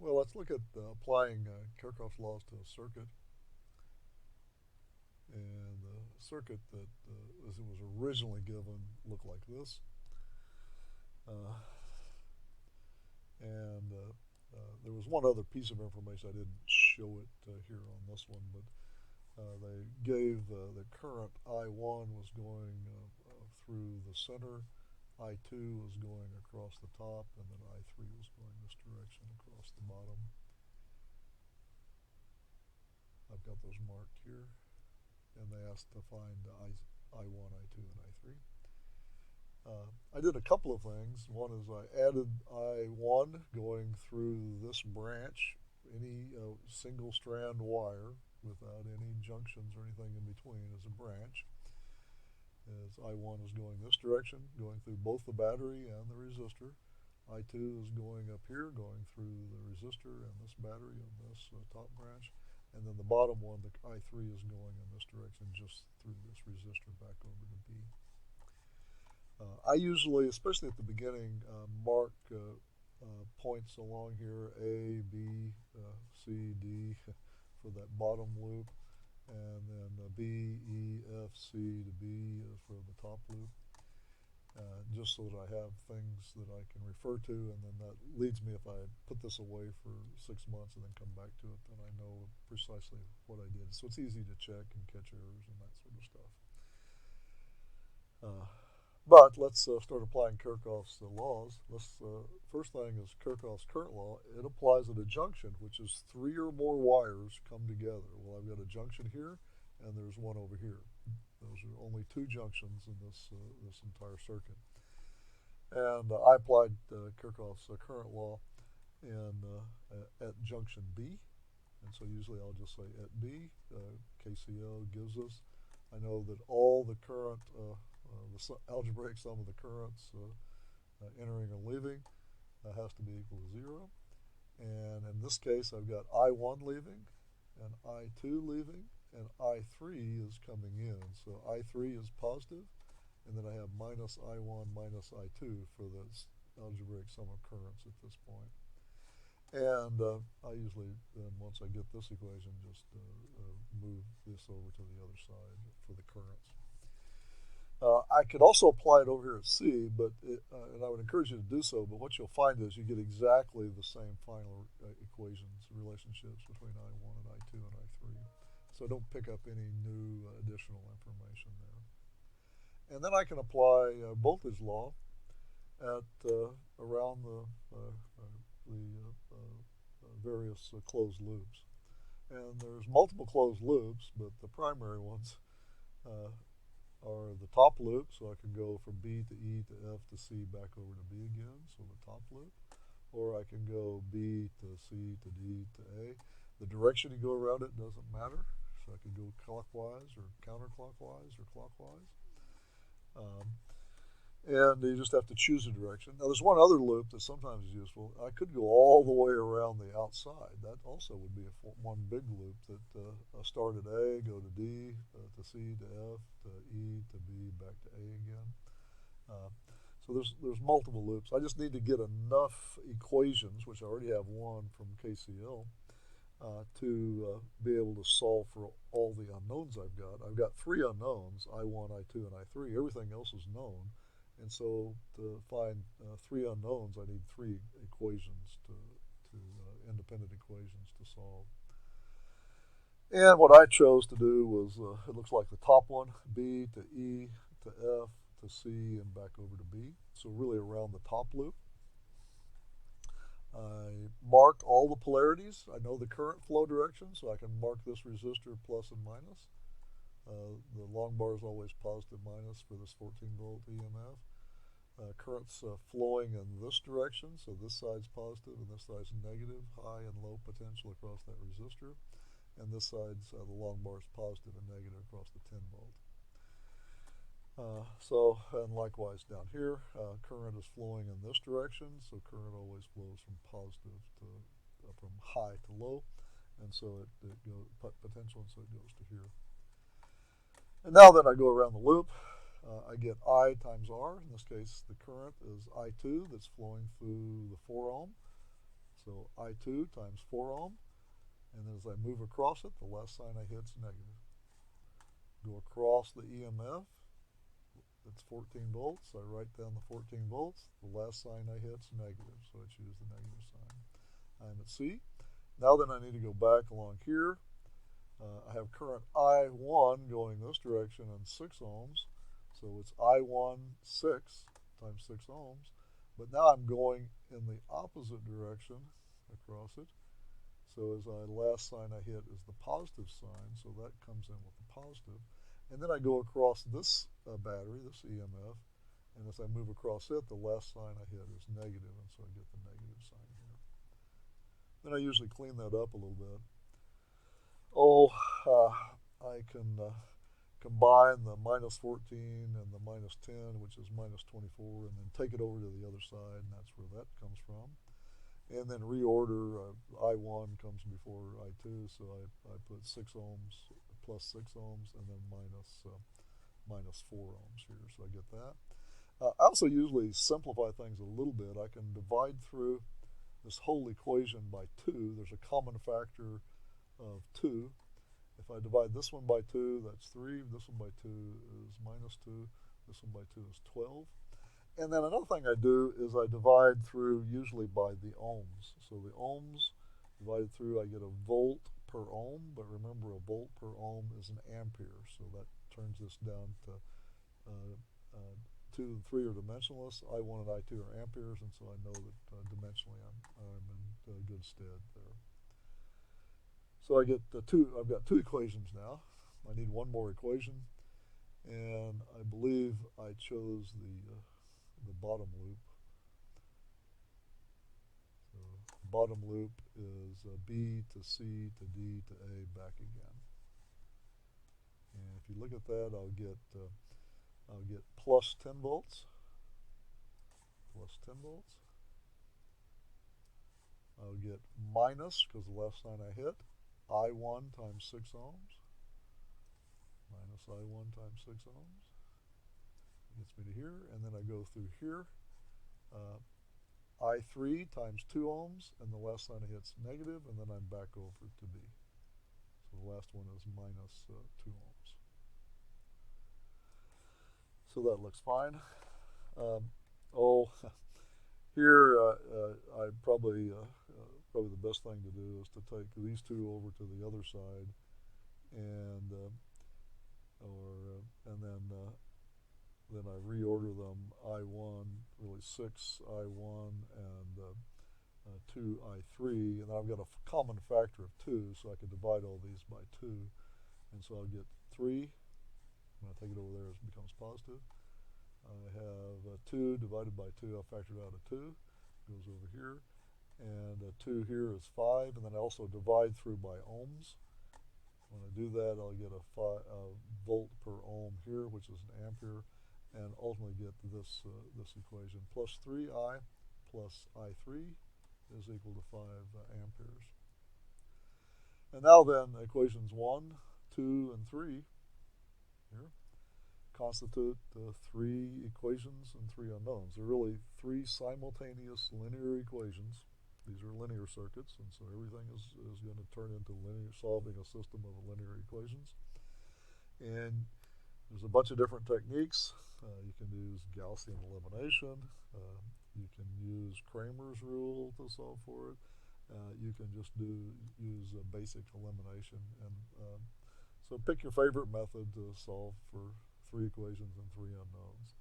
Well, let's look at applying Kirchhoff's laws to a circuit. And the circuit that as it was originally given looked like this. Uh, and there was one other piece of information. I didn't show it here on this one, but they gave the current I1 was going through the center, I2 was going across the top, and then I3 was going this direction across the bottom. I've got those marked here, and they asked to find I1, I2, and I3. I did a couple of things. One is I added I1 going through this branch, any single strand wire without any junctions or anything in between as a branch. As I1 is going this direction, going through both the battery and the resistor. I2 is going up here, going through the resistor and this battery on this top branch. And then the bottom one, the I3 is going in this direction just through this resistor back over to B. I usually, especially at the beginning, mark points along here, A, B, C, D for that bottom loop, and then B, E, F, C to B for the top loop, just so that I have things that I can refer to, and then that leads me, if I put this away for 6 months and then come back to it, then I know precisely what I did. So it's easy to check and catch errors and that sort of stuff. But let's start applying Kirchhoff's laws. First thing is Kirchhoff's current law. It applies at a junction, which is 3 or more wires come together. Well, I've got a junction here, and there's one over here. Those are only 2 junctions in this entire circuit. And I applied Kirchhoff's current law at junction B. And so usually I'll just say at B, KCL gives us. I know that all the current the algebraic sum of the currents entering and leaving has to be equal to 0. And in this case, I've got I1 leaving, and I2 leaving, and I3 is coming in. So I3 is positive, and then I have minus I1 minus I2 for this algebraic sum of currents at this point. And I usually, then once I get this equation, just move this over to the other side for the currents. I could also apply it over here at C, and I would encourage you to do so, but what you'll find is you get exactly the same final equations, relationships between I1 and I2 and I3. So don't pick up any new additional information there. And then I can apply voltage law at around the various closed loops. And there's multiple closed loops, but the primary ones are the top loop, so I can go from B to E to F to C back over to B again, so the top loop. Or I can go B to C to D to A. The direction you go around it doesn't matter, so I can go clockwise or counterclockwise or clockwise. And you just have to choose a direction. Now there's one other loop that sometimes is useful. I could go all the way around the outside. That also would be one big loop that I start at A, go to D, to C, to F, to E, to B, back to A again. So there's multiple loops. I just need to get enough equations, which I already have one from KCL, to be able to solve for all the unknowns I've got. I've got 3 unknowns, I1, I2, and I3. Everything else is known. And so to find 3 unknowns, I need 3 equations independent equations to solve. And what I chose to do was, it looks like the top one, B to E to F to C and back over to B. So really around the top loop. I marked all the polarities. I know the current flow direction, so I can mark this resistor plus and minus. The long bar is always positive minus for this 14-volt EMF. Current's flowing in this direction, so this side's positive and this side's negative, high and low potential across that resistor. And this side's, the long bar is positive and negative across the 10-volt. And likewise down here, current is flowing in this direction, so current always flows from positive to, from high to low, and so it goes potential, and so it goes to here. And now then I go around the loop. I get I times R. In this case, the current is I2 that's flowing through the 4 ohm. So I2 times 4 ohm, and then as I move across it, the last sign I hit is negative. Go across the EMF, it's 14 volts. I write down the 14 volts. The last sign I hit is negative, so I choose the negative sign. I'm at C. Now then I need to go back along here. I have current I1 going this direction and 6 ohms. So it's I1 6 times 6 ohms. But now I'm going in the opposite direction across it. So as the last sign I hit is the positive sign, so that comes in with the positive. And then I go across this battery, this EMF, and as I move across it, the last sign I hit is negative, and so I get the negative sign here. Then I usually clean that up a little bit. I can combine the minus 14 and the minus 10, which is minus 24, and then take it over to the other side, and that's where that comes from. And then reorder, I1 comes before I2, so I put 6 ohms plus 6 ohms and then minus 4 ohms here, so I get that. I also usually simplify things a little bit. I can divide through this whole equation by 2. There's a common factor of 2. If I divide this one by 2, that's 3. This one by 2 is minus 2. This one by 2 is 12. And then another thing I do is I divide through usually by the ohms. So the ohms divided through, I get a volt per ohm, but remember a volt per ohm is an ampere, so that turns this down to 2 and 3 are dimensionless. I1 and I2 are amperes, and so I know that dimensionally I'm in good stead there. So I get I've got 2 equations now. I need one more equation, and I believe I chose the bottom loop. So the bottom loop is B to C to D to A back again. And if you look at that, I'll get plus 10 volts. Plus 10 volts. I'll get minus, because the last sign I hit, I1 times 6 ohms. Minus I1 times 6 ohms. Gets me to here, and then I go through here. I3 times 2 ohms, and the last sign I hit's negative, and then I'm back over to B. So the last one is minus 2 ohms. So that looks fine. Here I probably the best thing to do is to take these 2 over to the other side, and then I reorder them I1, really 6 I1 and 2 I3, and I've got a common factor of 2, so I can divide all these by 2, and so I'll get 3. When I take it over there, it becomes positive. I have 2 divided by 2, I've factored out a 2, goes over here, and 2 here is 5, and then I also divide through by ohms. When I do that, I'll get a volt per ohm here, which is an ampere, and ultimately get this equation. Plus 3I plus I3 is equal to 5 amperes. And now then, equations 1, 2, and 3 here constitute 3 equations and 3 unknowns. They're really 3 simultaneous linear equations. These are linear circuits, and so everything is going to turn into solving a system of linear equations. And there's a bunch of different techniques. You can use Gaussian elimination. You can use Cramer's rule to solve for it. You can just use a basic elimination. And so pick your favorite method to solve for 3 equations and 3 unknowns.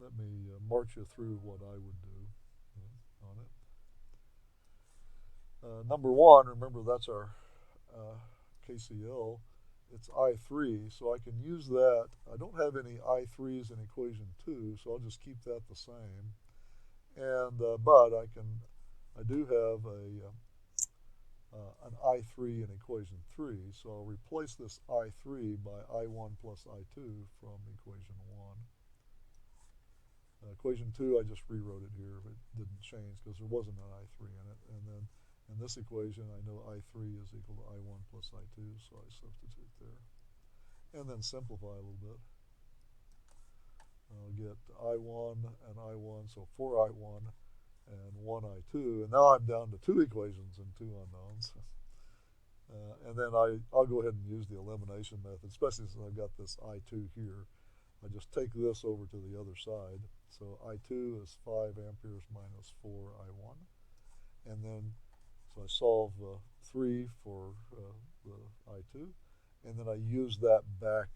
Let me march you through what I would do on it. Number 1, remember that's our KCL. It's I3, so I can use that. I don't have any I3s in equation 2, so I'll just keep that the same. And but I do have an I3 in equation 3, so I'll replace this I3 by I1 plus I2 from equation 1. Equation 2, I just rewrote it here. It didn't change because there wasn't an I3 in it. And then in this equation, I know I3 is equal to I1 plus I2, so I substitute there. And then simplify a little bit. I'll get I1 and I1, so 4I1 and 1I2, and now I'm down to two equations and two unknowns. And then I'll go ahead and use the elimination method, especially since I've got this I2 here. I just take this over to the other side. So I2 is 5 amperes minus 4I1. And then, so I solve 3 for the I2. And then I use that back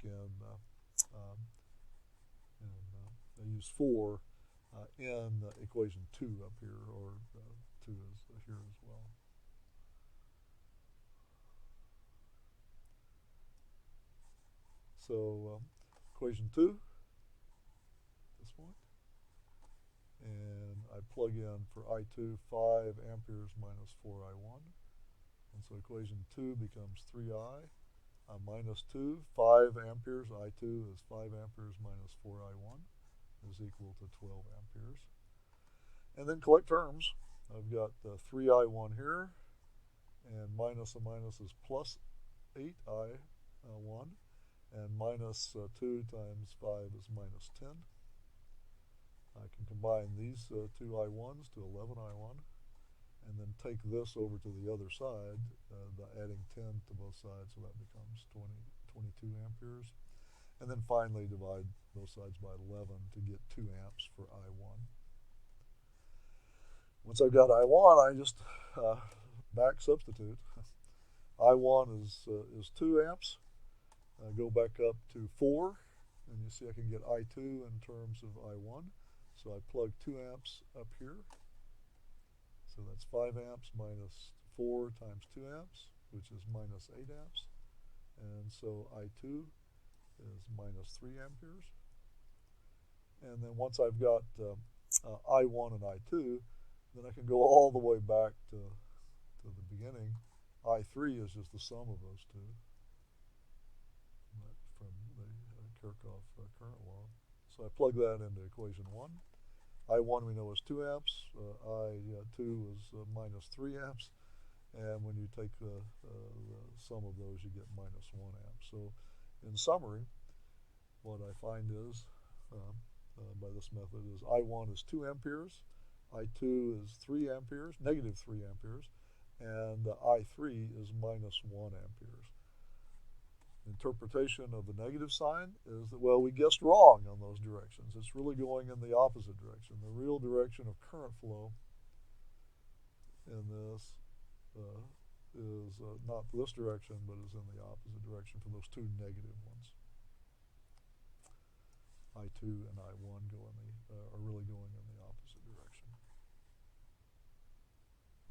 I use 4 in equation 2 up here, or 2 is here as well. So equation 2, this one, and I plug in for I2 5 amperes minus 4I1, and so equation 2 becomes 3I minus 2, 5 amperes, I2 is 5 amperes minus 4I1 is equal to 12 amperes. And then collect terms. I've got 3I1 here, and minus a minus is plus 8I1, and minus 2 times 5 is minus 10. I can combine these two I1s to 11I1, and then take this over to the other side by adding 10 to both sides, so that becomes 22 amperes. And then finally divide both sides by 11 to get 2 amps for I1. Once I've got I1, I just back substitute. I1 is 2 amps. Go back up to 4, and you see I can get I2 in terms of I1. So I plug 2 amps up here. So that's 5 amps minus 4 times 2 amps, which is minus 8 amps. And so I2 is minus 3 amperes. And then once I've got I1 and I2, then I can go all the way back to the beginning. I3 is just the sum of those two from the Kirchhoff current law. So I plug that into equation 1. I1 we know is 2 amps. I2 is minus 3 amps. And when you take the sum of those, you get minus 1 amp. So in summary, what I find is, by this method, is I1 is 2 amperes, I2 is 3 amperes, negative 3 amperes, and I3 is minus 1 amperes. Interpretation of the negative sign is that, well, we guessed wrong on those directions. It's really going in the opposite direction. The real direction of current flow in this is not this direction, but is in the opposite direction for those two negative ones. I2 and I1 are really going in